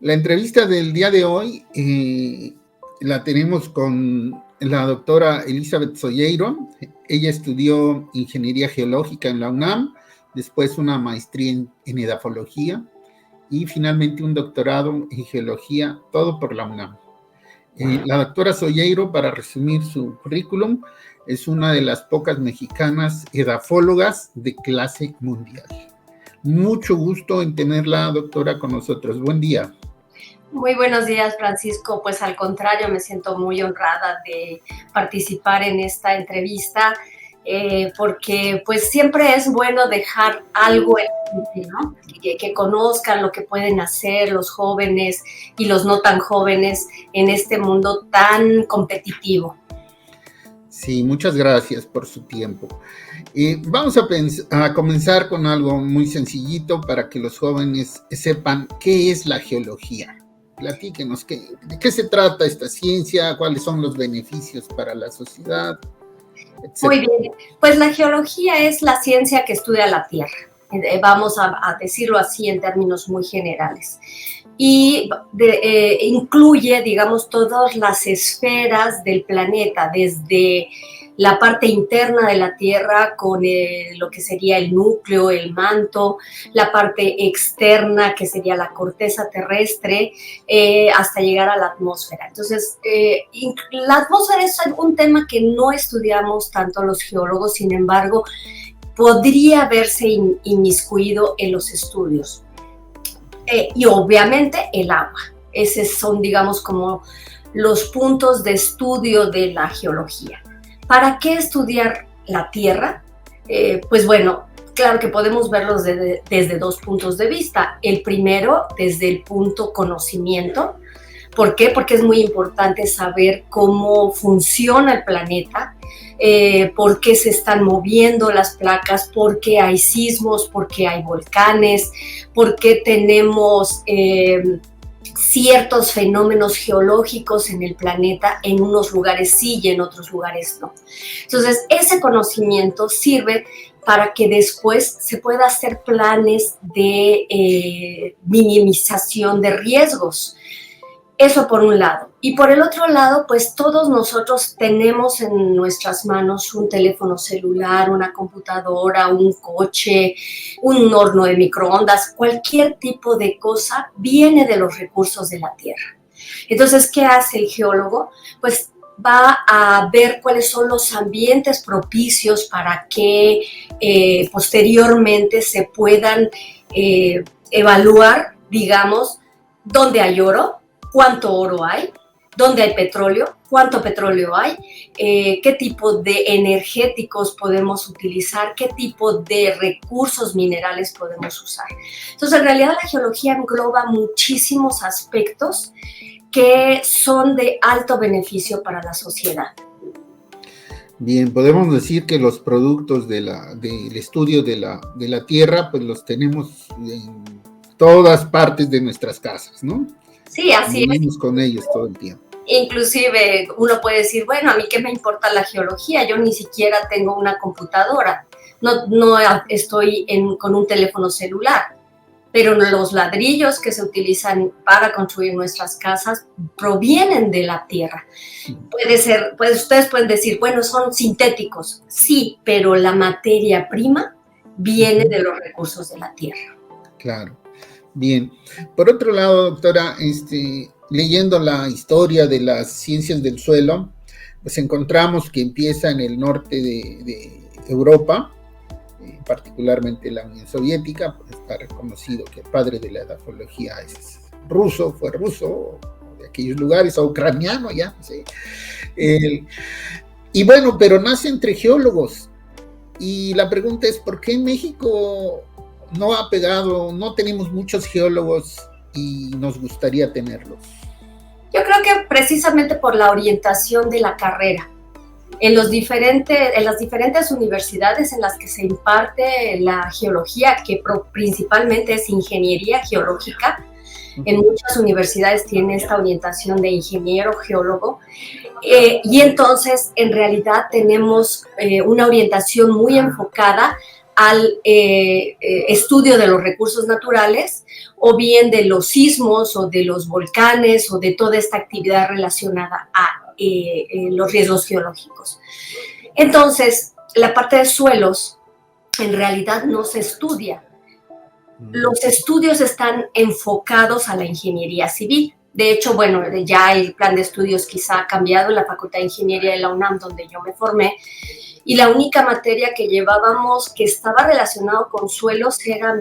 La entrevista del día de hoy la tenemos con la doctora Elizabeth Soyeiro. Ella estudió Ingeniería Geológica en la UNAM, después una maestría en Edafología y finalmente un doctorado en Geología, todo por la UNAM. La doctora Soyeiro, para resumir su currículum, es una de las pocas mexicanas edafólogas de clase mundial. Mucho gusto en tenerla, doctora, con nosotros. Buen día. Muy buenos días, Francisco. Pues al contrario, me siento muy honrada de participar en esta entrevista, porque pues siempre es bueno dejar algo en la gente, ¿no? Que conozcan lo que pueden hacer los jóvenes y los no tan jóvenes en este mundo tan competitivo. Sí, muchas gracias por su tiempo. Vamos a comenzar con algo muy sencillito para que los jóvenes sepan qué es la geología. Platíquenos, ¿de qué se trata esta ciencia? ¿Cuáles son los beneficios para la sociedad? Etcétera. Muy bien, pues la geología es la ciencia que estudia la Tierra. Vamos a decirlo así en términos muy generales. Y incluye, digamos, todas las esferas del planeta, desde la parte interna de la Tierra con lo que sería el núcleo, el manto, la parte externa que sería la corteza terrestre, hasta llegar a la atmósfera. Entonces, la atmósfera es un tema que no estudiamos tanto los geólogos, sin embargo, podría verse inmiscuido en los estudios. Y obviamente el agua. Esos son, digamos, como los puntos de estudio de la geología. ¿Para qué estudiar la Tierra? Pues bueno, claro que podemos verlos desde dos puntos de vista. El primero, desde el punto conocimiento. ¿Por qué? Porque es muy importante saber cómo funciona el planeta, por qué se están moviendo las placas, por qué hay sismos, por qué hay volcanes, por qué tenemos ciertos fenómenos geológicos en el planeta, en unos lugares sí y en otros lugares no. Entonces, ese conocimiento sirve para que después se pueda hacer planes de minimización de riesgos. Eso por un lado. Y por el otro lado, pues todos nosotros tenemos en nuestras manos un teléfono celular, una computadora, un coche, un horno de microondas, cualquier tipo de cosa viene de los recursos de la Tierra. Entonces, ¿qué hace el geólogo? Pues va a ver cuáles son los ambientes propicios para que posteriormente se puedan evaluar, digamos, dónde hay oro, cuánto oro hay, dónde hay petróleo, cuánto petróleo hay, qué tipo de energéticos podemos utilizar, qué tipo de recursos minerales podemos usar. Entonces, en realidad la geología engloba muchísimos aspectos que son de alto beneficio para la sociedad. Bien, podemos decir que los productos del estudio de la Tierra, pues los tenemos en todas partes de nuestras casas, ¿no? Sí, así es. Vivimos con ellos todo el tiempo. Inclusive uno puede decir, bueno, a mí qué me importa la geología, yo ni siquiera tengo una computadora, no estoy con un teléfono celular, pero los ladrillos que se utilizan para construir nuestras casas provienen de la Tierra. Ustedes pueden decir, bueno, son sintéticos, sí, pero la materia prima viene de los recursos de la Tierra. Claro. Bien, por otro lado, doctora, leyendo la historia de las ciencias del suelo, pues encontramos que empieza en el norte de Europa, particularmente la Unión Soviética, pues está reconocido que el padre de la edafología fue ruso, de aquellos lugares, o ucraniano ya, ¿sí? Y bueno, pero nace entre geólogos, y la pregunta es, ¿por qué en México no tenemos muchos geólogos y nos gustaría tenerlos? Yo creo que precisamente por la orientación de la carrera. En las diferentes universidades en las que se imparte la geología, que principalmente es ingeniería geológica, en muchas universidades tiene esta orientación de ingeniero geólogo, y entonces en realidad tenemos una orientación muy enfocada al estudio de los recursos naturales, o bien de los sismos o de los volcanes o de toda esta actividad relacionada a los riesgos geológicos. Entonces, la parte de suelos en realidad no se estudia. Los estudios están enfocados a la ingeniería civil. De hecho, bueno, ya el plan de estudios quizá ha cambiado en la Facultad de Ingeniería de la UNAM, donde yo me formé, y la única materia que llevábamos que estaba relacionado con suelos era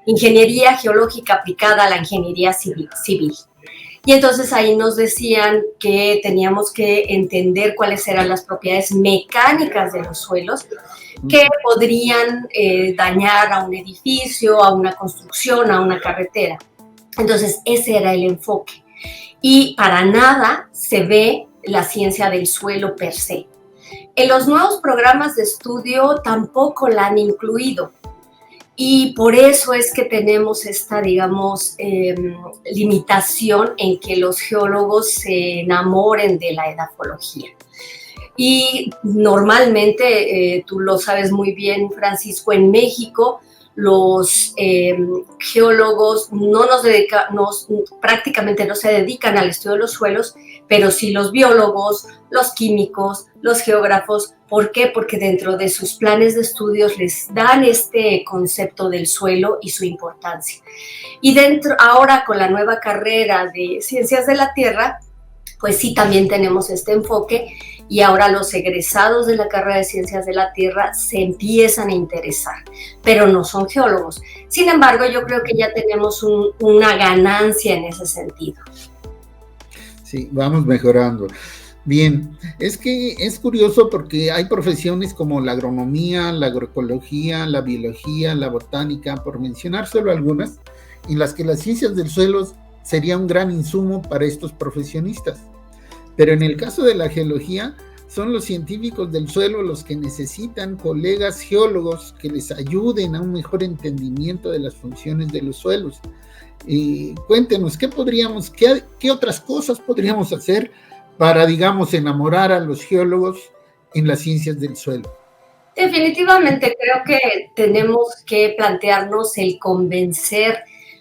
ingeniería geológica aplicada a la ingeniería civil. Y entonces ahí nos decían que teníamos que entender cuáles eran las propiedades mecánicas de los suelos que podrían dañar a un edificio, a una construcción, a una carretera. Entonces ese era el enfoque. Y para nada se ve la ciencia del suelo per se. En los nuevos programas de estudio tampoco la han incluido. Y por eso es que tenemos esta, digamos, limitación en que los geólogos se enamoren de la edafología. Y normalmente, tú lo sabes muy bien, Francisco, en México los geólogos prácticamente no se dedican al estudio de los suelos, pero sí los biólogos, los químicos, los geógrafos. ¿Por qué? Porque dentro de sus planes de estudios les dan este concepto del suelo y su importancia. Y ahora con la nueva carrera de Ciencias de la Tierra, pues sí también tenemos este enfoque, y ahora los egresados de la carrera de Ciencias de la Tierra se empiezan a interesar, pero no son geólogos. Sin embargo, yo creo que ya tenemos una ganancia en ese sentido. Sí, vamos mejorando. Bien, es que es curioso porque hay profesiones como la agronomía, la agroecología, la biología, la botánica, por mencionar solo algunas, en las que las ciencias del suelo sería un gran insumo para estos profesionistas. Pero en el caso de la geología, son los científicos del suelo los que necesitan colegas geólogos que les ayuden a un mejor entendimiento de las funciones de los suelos. Cuéntenos, ¿qué otras cosas podríamos hacer para, digamos, enamorar a los geólogos en las ciencias del suelo? Definitivamente creo que tenemos que plantearnos el convencer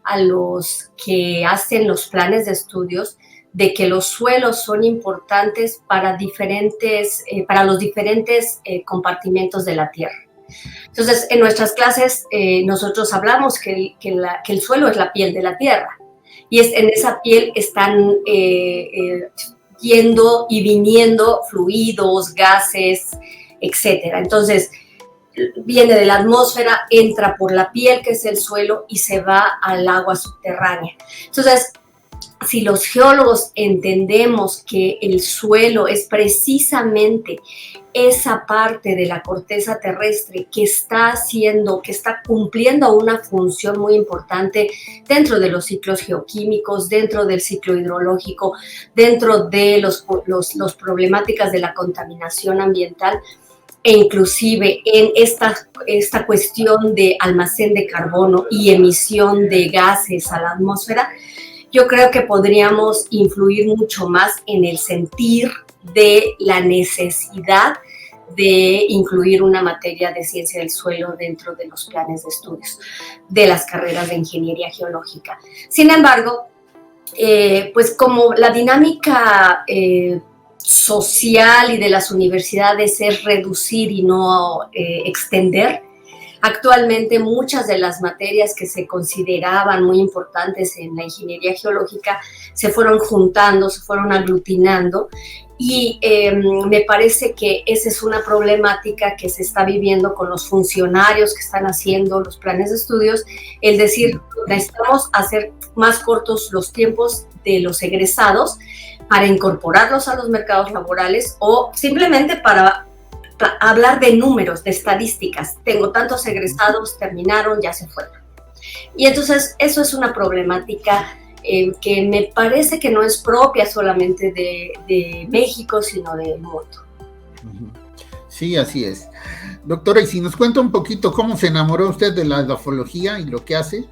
a los que hacen los planes de estudios de que los suelos son importantes para los diferentes compartimentos de la Tierra. Entonces, en nuestras clases nosotros hablamos que el suelo es la piel de la Tierra, y en esa piel están yendo y viniendo fluidos, gases, etcétera. Entonces, viene de la atmósfera, entra por la piel, que es el suelo, y se va al agua subterránea. Entonces, si los geólogos entendemos que el suelo es precisamente esa parte de la corteza terrestre que está cumpliendo una función muy importante dentro de los ciclos geoquímicos, dentro del ciclo hidrológico, dentro de las problemáticas de la contaminación ambiental, e inclusive en esta cuestión de almacén de carbono y emisión de gases a la atmósfera, yo creo que podríamos influir mucho más en el sentir de la necesidad de incluir una materia de ciencia del suelo dentro de los planes de estudios de las carreras de ingeniería geológica. Sin embargo, pues como la dinámica social y de las universidades es reducir y no extender, actualmente muchas de las materias que se consideraban muy importantes en la ingeniería geológica se fueron juntando, se fueron aglutinando, y me parece que esa es una problemática que se está viviendo con los funcionarios que están haciendo los planes de estudios, el decir, necesitamos hacer más cortos los tiempos de los egresados para incorporarlos a los mercados laborales, o simplemente para hablar de números, de estadísticas. Tengo tantos egresados, terminaron, ya se fueron. Y entonces eso es una problemática que me parece que no es propia solamente de México, sino del mundo. Sí, así es. Doctora, y si nos cuenta un poquito cómo se enamoró usted de la edafología y lo que hace,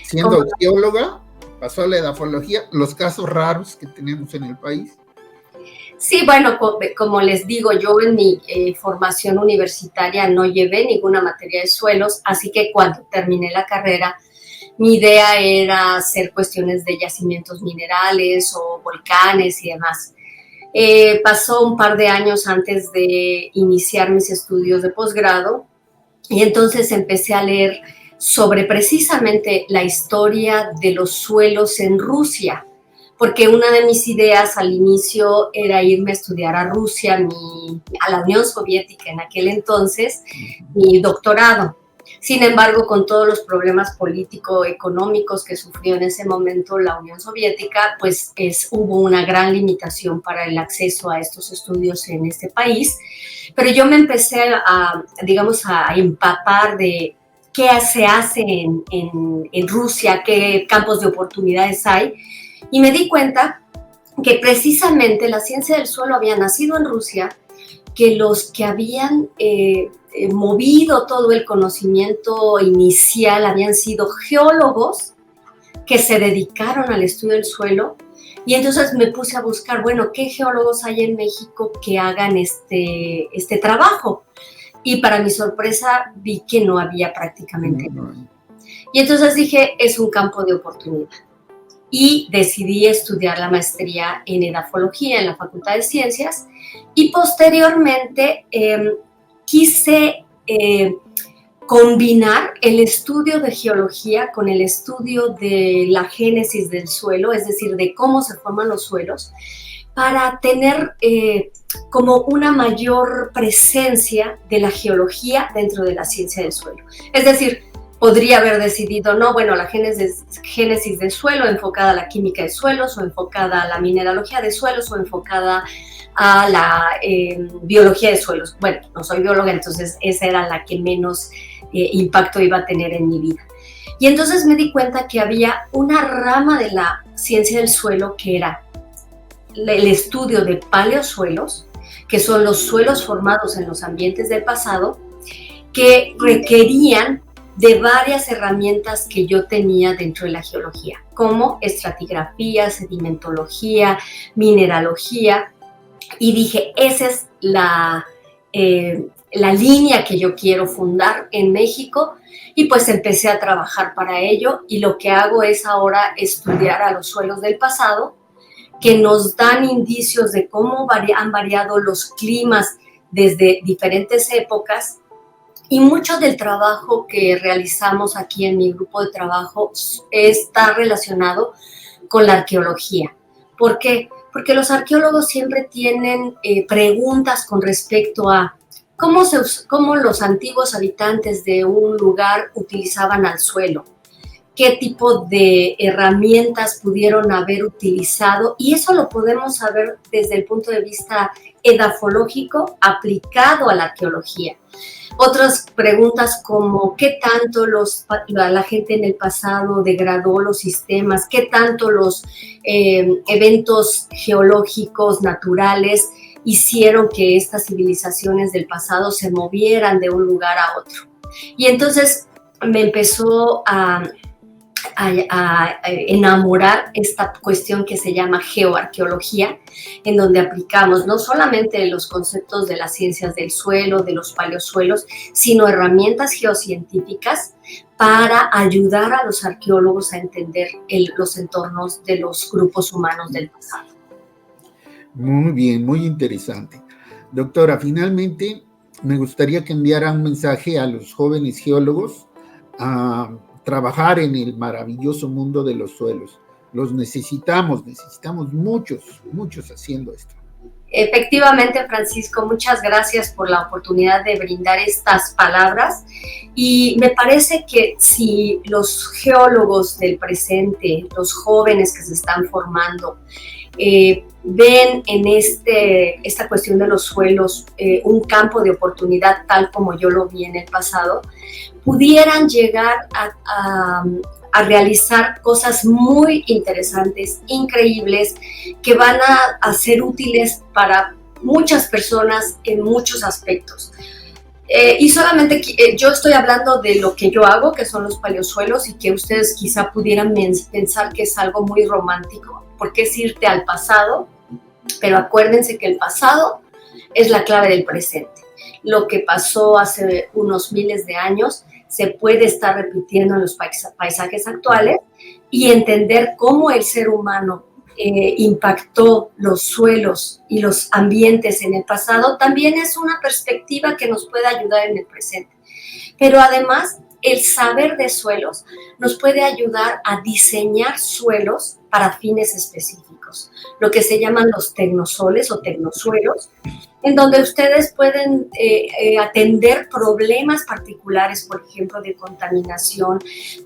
siendo geóloga, pasó a la edafología, los casos raros que tenemos en el país. Sí, bueno, como les digo, yo en mi formación universitaria no llevé ninguna materia de suelos, así que cuando terminé la carrera, mi idea era hacer cuestiones de yacimientos minerales o volcanes y demás. Pasó un par de años antes de iniciar mis estudios de posgrado y entonces empecé a leer sobre precisamente la historia de los suelos en Rusia, porque una de mis ideas al inicio era irme a estudiar a Rusia, a la Unión Soviética en aquel entonces, mi doctorado. Sin embargo, con todos los problemas político-económicos que sufrió en ese momento la Unión Soviética, pues hubo una gran limitación para el acceso a estos estudios en este país. Pero yo me empecé digamos, a empapar de qué se hace en Rusia, qué campos de oportunidades hay, y me di cuenta que precisamente la ciencia del suelo había nacido en Rusia, que los que habían movido todo el conocimiento inicial habían sido geólogos que se dedicaron al estudio del suelo. Y entonces me puse a buscar, bueno, ¿qué geólogos hay en México que hagan este trabajo? Y para mi sorpresa vi que no había prácticamente nada. Y entonces dije, es un campo de oportunidad. Y decidí estudiar la maestría en edafología en la Facultad de Ciencias y posteriormente quise combinar el estudio de geología con el estudio de la génesis del suelo, es decir, de cómo se forman los suelos, para tener como una mayor presencia de la geología dentro de la ciencia del suelo. Es decir, podría haber decidido, no, bueno, la génesis del suelo enfocada a la química de suelos o enfocada a la mineralogía de suelos o enfocada a la biología de suelos. Bueno, no soy bióloga, entonces esa era la que menos impacto iba a tener en mi vida. Y entonces me di cuenta que había una rama de la ciencia del suelo que era el estudio de paleosuelos, que son los suelos formados en los ambientes del pasado, que requerían de varias herramientas que yo tenía dentro de la geología, como estratigrafía, sedimentología, mineralogía, y dije, esa es la línea que yo quiero fundar en México, y pues empecé a trabajar para ello, y lo que hago es ahora estudiar a los suelos del pasado, que nos dan indicios de cómo han variado los climas desde diferentes épocas. Y mucho del trabajo que realizamos aquí en mi grupo de trabajo está relacionado con la arqueología. ¿Por qué? Porque los arqueólogos siempre tienen preguntas con respecto a cómo los antiguos habitantes de un lugar utilizaban al suelo, qué tipo de herramientas pudieron haber utilizado, y eso lo podemos saber desde el punto de vista edafológico aplicado a la arqueología. Otras preguntas como qué tanto la gente en el pasado degradó los sistemas, qué tanto los eventos geológicos naturales hicieron que estas civilizaciones del pasado se movieran de un lugar a otro. Y entonces me empezó a enamorar esta cuestión que se llama geoarqueología, en donde aplicamos no solamente los conceptos de las ciencias del suelo, de los paleosuelos, sino herramientas geocientíficas para ayudar a los arqueólogos a entender los entornos de los grupos humanos del pasado. Muy bien, muy interesante. Doctora, finalmente me gustaría que enviara un mensaje a los jóvenes geólogos a trabajar en el maravilloso mundo de los suelos. Los necesitamos muchos haciendo esto. Efectivamente, Francisco, muchas gracias por la oportunidad de brindar estas palabras, y me parece que si los geólogos del presente, los jóvenes que se están formando, ven en esta cuestión de los suelos un campo de oportunidad tal como yo lo vi en el pasado, pudieran llegar a realizar cosas muy interesantes, increíbles, que van a ser útiles para muchas personas en muchos aspectos. Y solamente yo estoy hablando de lo que yo hago, que son los paleosuelos, y que ustedes quizá pudieran pensar que es algo muy romántico, porque es irte al pasado Pero acuérdense que el pasado es la clave del presente. Lo que pasó hace unos miles de años se puede estar repitiendo en los paisajes actuales, y entender cómo el ser humano impactó los suelos y los ambientes en el pasado también es una perspectiva que nos puede ayudar en el presente. Pero además, el saber de suelos nos puede ayudar a diseñar suelos para fines específicos, lo que se llaman los tecnosoles o tecnosuelos, en donde ustedes pueden atender problemas particulares, por ejemplo, de contaminación,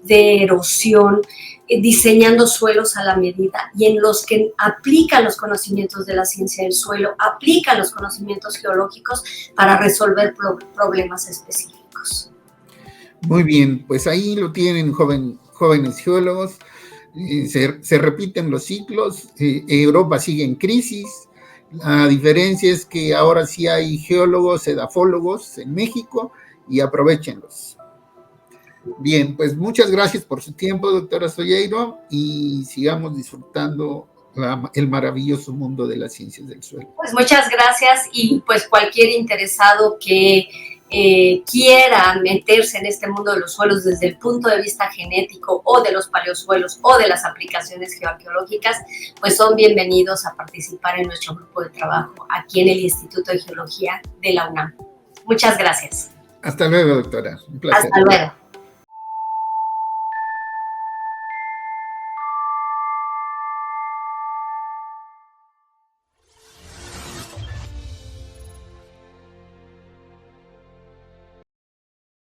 de erosión, diseñando suelos a la medida, y en los que aplican los conocimientos de la ciencia del suelo, aplican los conocimientos geológicos para resolver problemas específicos. Muy bien, pues ahí lo tienen, jóvenes geólogos. Se repiten los ciclos. Europa sigue en crisis. La diferencia es que ahora sí hay geólogos, edafólogos en México, y aprovéchenlos. Bien, pues muchas gracias por su tiempo, doctora Soyeiro, y sigamos disfrutando el maravilloso mundo de las ciencias del suelo. Pues muchas gracias, y pues cualquier interesado que quiera meterse en este mundo de los suelos desde el punto de vista genético, o de los paleosuelos, o de las aplicaciones geoarqueológicas, pues son bienvenidos a participar en nuestro grupo de trabajo aquí en el Instituto de Geología de la UNAM. Muchas gracias. Hasta luego, doctora. Un placer. Hasta luego.